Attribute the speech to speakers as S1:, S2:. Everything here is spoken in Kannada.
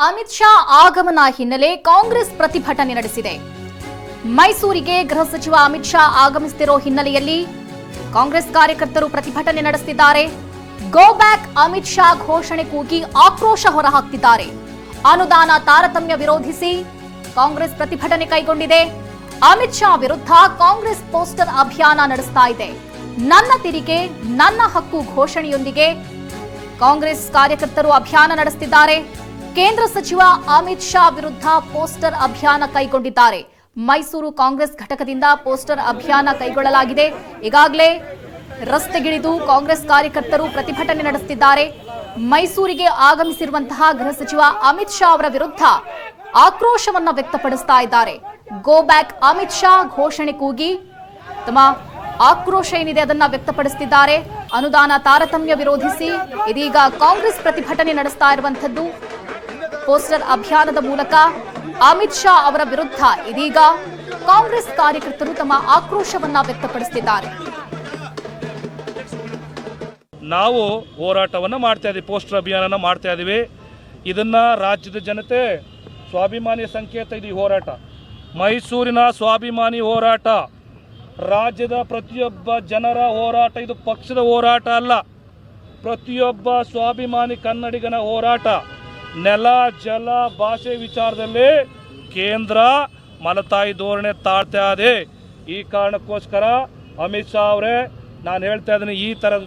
S1: ಅಮಿತ್ ಶಾ ಆಗಮನ ಹಿನ್ನೆಲೆ ಕಾಂಗ್ರೆಸ್ ಪ್ರತಿಭಟನೆ ನಡೆಸಿದೆ. ಮೈಸೂರಿಗೆ ಗೃಹ ಸಚಿವ ಅಮಿತ್ ಶಾ ಆಗಮಿಸುತ್ತಿರೋ ಹಿನ್ನೆಲೆಯಲ್ಲಿ ಕಾಂಗ್ರೆಸ್ ಕಾರ್ಯಕರ್ತರು ಪ್ರತಿಭಟನೆ ನಡೆಸುತ್ತಿದ್ದಾರೆ. ಗೋ ಬ್ಯಾಕ್ ಅಮಿತ್ ಶಾ ಘೋಷಣೆ ಕೂಗಿ ಆಕ್ರೋಶ ಹೊರಹಾಕ್ತಿದ್ದಾರೆ. ಅನುದಾನ ತಾರತಮ್ಯ ವಿರೋಧಿಸಿ ಕಾಂಗ್ರೆಸ್ ಪ್ರತಿಭಟನೆ ಕೈಗೊಂಡಿದೆ. ಅಮಿತ್ ಶಾ ವಿರುದ್ಧ ಕಾಂಗ್ರೆಸ್ ಪೋಸ್ಟರ್ ಅಭಿಯಾನ ನಡೆಸ್ತಾ ಇದೆ. ನನ್ನ ತೆರಿಗೆ ನನ್ನ ಹಕ್ಕು ಘೋಷಣೆಯೊಂದಿಗೆ ಕಾಂಗ್ರೆಸ್ ಕಾರ್ಯಕರ್ತರು ಅಭಿಯಾನ ನಡೆಸುತ್ತಿದ್ದಾರೆ. ಕೇಂದ್ರ ಸಚಿವ ಅಮಿತ್ ಶಾ ವಿರುದ್ಧ ಪೋಸ್ಟರ್ ಅಭಿಯಾನ ಕೈಗೊಂಡಿದ್ದಾರೆ. ಮೈಸೂರು ಕಾಂಗ್ರೆಸ್ ಘಟಕದಿಂದ ಪೋಸ್ಟರ್ ಅಭಿಯಾನ ಕೈಗೊಳ್ಳಲಾಗಿದೆ. ಈಗಾಗಲೇ ರಸ್ತೆಗಿಳಿದು ಕಾಂಗ್ರೆಸ್ ಕಾರ್ಯಕರ್ತರು ಪ್ರತಿಭಟನೆ ನಡೆಸುತ್ತಿದ್ದಾರೆ. ಮೈಸೂರಿಗೆ ಆಗಮಿಸಿರುವಂತಹ ಗೃಹ ಸಚಿವ ಅಮಿತ್ ಶಾ ಅವರ ವಿರುದ್ಧ ಆಕ್ರೋಶವನ್ನ ವ್ಯಕ್ತಪಡಿಸ್ತಾ ಇದ್ದಾರೆ. ಗೋ ಬ್ಯಾಕ್ ಅಮಿತ್ ಶಾ ಘೋಷಣೆ ಕೂಗಿ ತಮ್ಮ ಆಕ್ರೋಶ ಏನಿದೆ ಅದನ್ನ ವ್ಯಕ್ತಪಡಿಸುತ್ತಿದ್ದಾರೆ. ಅನುದಾನ ತಾರತಮ್ಯ ವಿರೋಧಿಸಿ ಇದೀಗ ಕಾಂಗ್ರೆಸ್ ಪ್ರತಿಭಟನೆ ನಡೆಸ್ತಾ ಇರುವಂತದ್ದು. ಪೋಸ್ಟರ್ ಅಭಿಯಾನದ ಮೂಲಕ ಅಮಿತ್ ಶಾ ಅವರ ವಿರುದ್ಧ ಇದೀಗ ಕಾಂಗ್ರೆಸ್ ಕಾರ್ಯಕರ್ತರು ತಮ್ಮ ಆಕ್ರೋಶವನ್ನ ವ್ಯಕ್ತಪಡಿಸುತ್ತಿದ್ದಾರೆ.
S2: ನಾವು ಹೋರಾಟವನ್ನು ಮಾಡ್ತಾ ಇದ್ದೀವಿ, ಪೋಸ್ಟರ್ ಅಭಿಯಾನ ಮಾಡ್ತಾ ಇದ್ದೀವಿ. ಇದನ್ನ ರಾಜ್ಯದ ಜನತೆ ಸ್ವಾಭಿಮಾನಿ ಸಂಕೇತ. ಇದು ಹೋರಾಟ ಮೈಸೂರಿನ ಸ್ವಾಭಿಮಾನಿ ಹೋರಾಟ, ರಾಜ್ಯದ ಪ್ರತಿಯೊಬ್ಬ ಜನರ ಹೋರಾಟ. ಇದು ಪಕ್ಷದ ಹೋರಾಟ ಅಲ್ಲ, ಪ್ರತಿಯೊಬ್ಬ ಸ್ವಾಭಿಮಾನಿ ಕನ್ನಡಿಗನ ಹೋರಾಟ. ನೆಲ ಜಲ ಭಾಷೆ ವಿಚಾರದಲ್ಲಿ ಕೇಂದ್ರ ಮಲತಾಯಿ ಧೋರಣೆ ತಾಳ್ತಾ ಇದೆ. ಈ ಕಾರಣಕ್ಕೋಸ್ಕರ ಅಮಿತ್ ಶಾ ಅವರೇ ನಾನು ಹೇಳ್ತಾ ಇದ್ದೀನಿ, ಈ ಥರದ